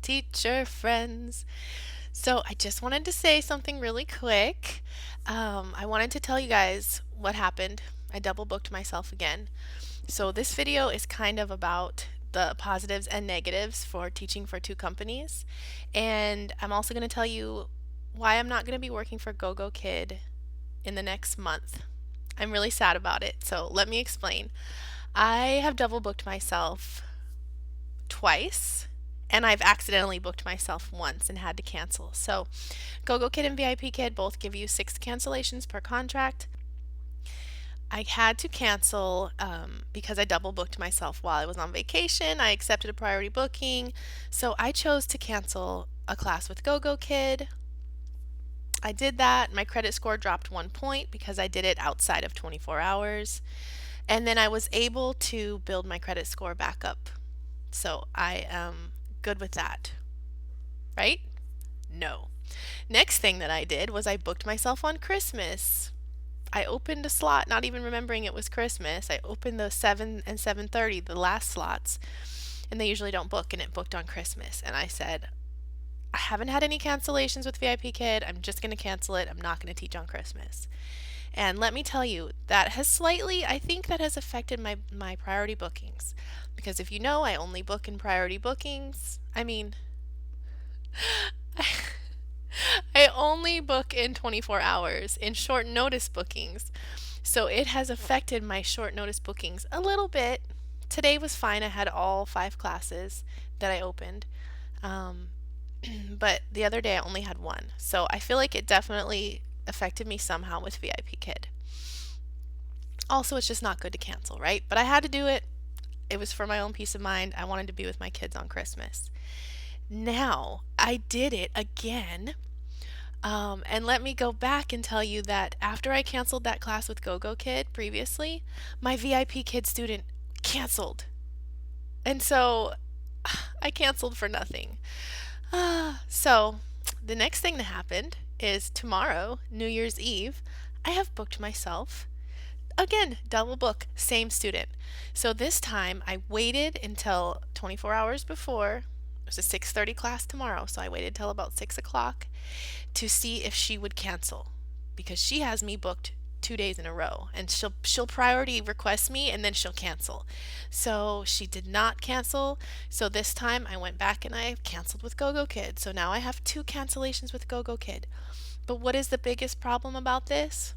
teacher friends. So I just wanted to say something really quick. I wanted to tell you guys what happened. I double booked myself again. So this video is kind of about the positives and negatives for teaching for two companies. And I'm also going to tell you why I'm not going to be working for Gogokid in the next month. I'm really sad about it, so let me explain. I have double booked myself twice, and I've accidentally booked myself once and had to cancel. So, Gogokid and Vipkid both give you 6 cancellations per contract. I had to cancel because I double booked myself while I was on vacation. I accepted a priority booking, so I chose to cancel a class with Gogokid. I did that. My credit score dropped 1 point because I did it outside of 24 hours. And then I was able to build my credit score back up. So I am good with that, right? No. Next thing that I did was I booked myself on Christmas. I opened a slot, not even remembering it was Christmas. I opened the 7 and 7:30, the last slots, and they usually don't book, and it booked on Christmas. And I said, I haven't had any cancellations with Vipkid. I'm just going to cancel it. I'm not going to teach on Christmas. And let me tell you, that has slightly, I think that has affected my priority bookings. Because if you know, I only book in priority bookings. I only book in 24 hours in short notice bookings. So it has affected my short notice bookings a little bit. Today was fine. I had all 5 classes that I opened. Um, but the other day I only had one. So I feel like it definitely affected me somehow with Vipkid. Also, it's just not good to cancel, right? But I had to do it. It was for my own peace of mind. I wanted to be with my kids on Christmas. Now, I did it again. And let me go back and tell you that after I canceled that class with Gogokid previously, my Vipkid student canceled. And so I canceled for nothing. So the next thing that happened is tomorrow, New Year's Eve, I have booked myself. Again, double book, same student. So this time I waited until 24 hours before. There's a 6:30 class tomorrow, so I waited till about 6 o'clock to see if she would cancel because she has me booked 2 days in a row, and she'll priority request me and then she'll cancel. So she did not cancel. So this time I went back and I canceled with Gogokid. So now I have 2 cancellations with Gogokid. But what is the biggest problem about this?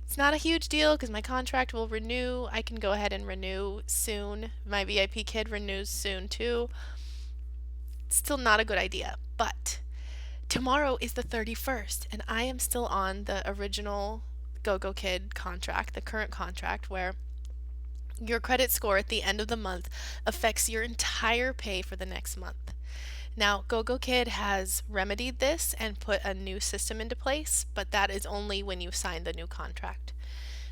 It's not a huge deal because my contract will renew. I can go ahead and renew soon. My Vipkid renews soon too. It's still not a good idea, but tomorrow is the 31st, and I am still on the original Gogokid contract, the current contract, where your credit score at the end of the month affects your entire pay for the next month. Now, Gogokid has remedied this and put a new system into place, but that is only when you sign the new contract.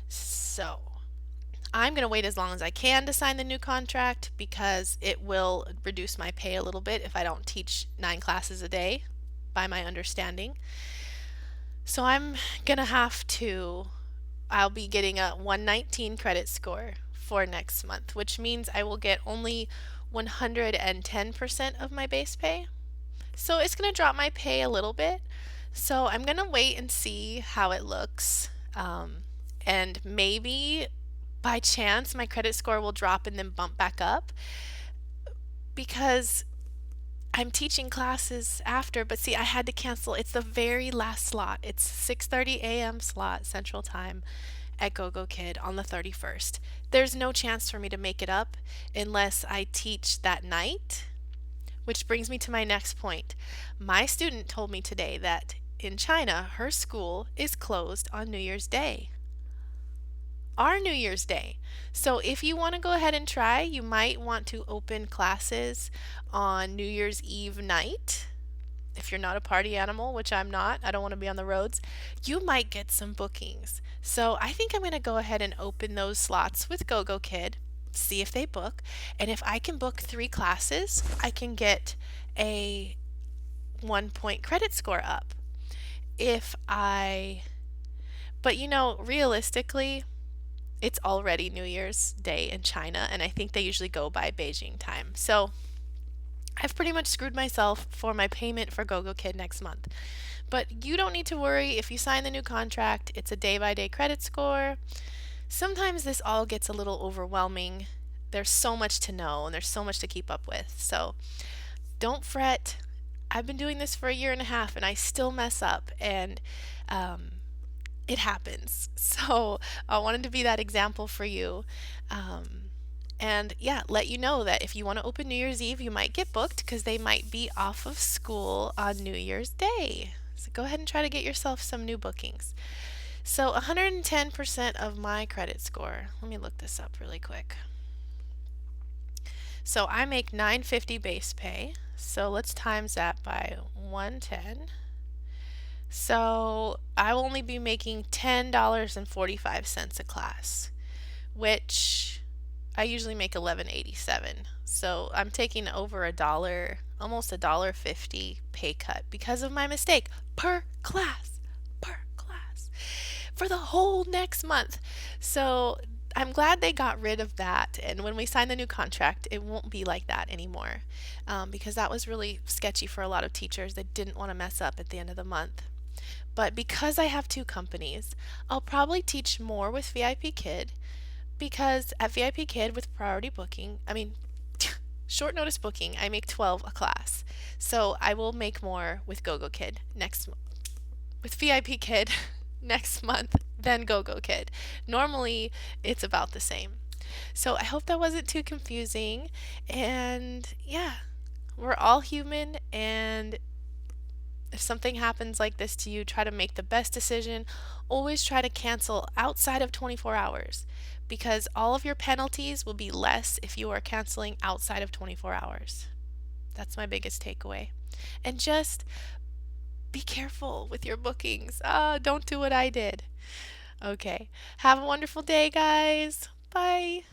So, I'm going to wait as long as I can to sign the new contract because it will reduce my pay a little bit if I don't teach 9 classes a day, by my understanding. So I'm going to I'll be getting a 119 credit score for next month, which means I will get only 110% of my base pay. So it's going to drop my pay a little bit. So I'm going to wait and see how it looks. And maybe by chance my credit score will drop and then bump back up because I'm teaching classes after, but see, I had to cancel. It's the very last slot. It's 6:30 a.m. slot Central Time at Gogokid on the 31st. There's no chance for me to make it up unless I teach that night, which brings me to my next point. My student told me today that in China, her school is closed on New Year's Day. Our New Year's Day. So if you want to go ahead and try, you might want to open classes on New Year's Eve night. If you're not a party animal, which I'm not, I don't want to be on the roads, you might get some bookings. So I think I'm going to go ahead and open those slots with Gogokid, see if they book, and if I can book 3 classes, I can get a 1 point credit score up. But realistically, it's already New Year's Day in China, and I think they usually go by Beijing time. So I've pretty much screwed myself for my payment for Gogokid next month. But you don't need to worry if you sign the new contract. It's a day by day credit score. Sometimes this all gets a little overwhelming. There's so much to know and there's so much to keep up with. So don't fret. I've been doing this for a year and a half and I still mess up, and um, it happens. So I wanted to be that example for you. Um, and yeah, let you know that if you want to open New Year's Eve, you might get booked because they might be off of school on New Year's Day. So go ahead and try to get yourself some new bookings. So 110% of my credit score. Let me look this up really quick. So I make 950 base pay. So let's times that by 110. So I will only be making $10.45 a class, which I usually make 11.87. So I'm taking over a dollar, almost a dollar 50 pay cut because of my mistake per class, per class for the whole next month. So I'm glad they got rid of that. And when we sign the new contract, it won't be like that anymore, because that was really sketchy for a lot of teachers that didn't want to mess up at the end of the month. But because I have two companies, I'll probably teach more with VIP Kid because at VIP Kid with priority booking, I mean, short notice booking, I make 12 a class. So I will make more with Gogokid next with VIP Kid next month than Gogokid. Normally, it's about the same. So I hope that wasn't too confusing. And yeah, we're all human, and if something happens like this to you, try to make the best decision. Always try to cancel outside of 24 hours because all of your penalties will be less if you are canceling outside of 24 hours. That's my biggest takeaway. And just be careful with your bookings. Don't do what I did. Okay. Have a wonderful day, guys. Bye.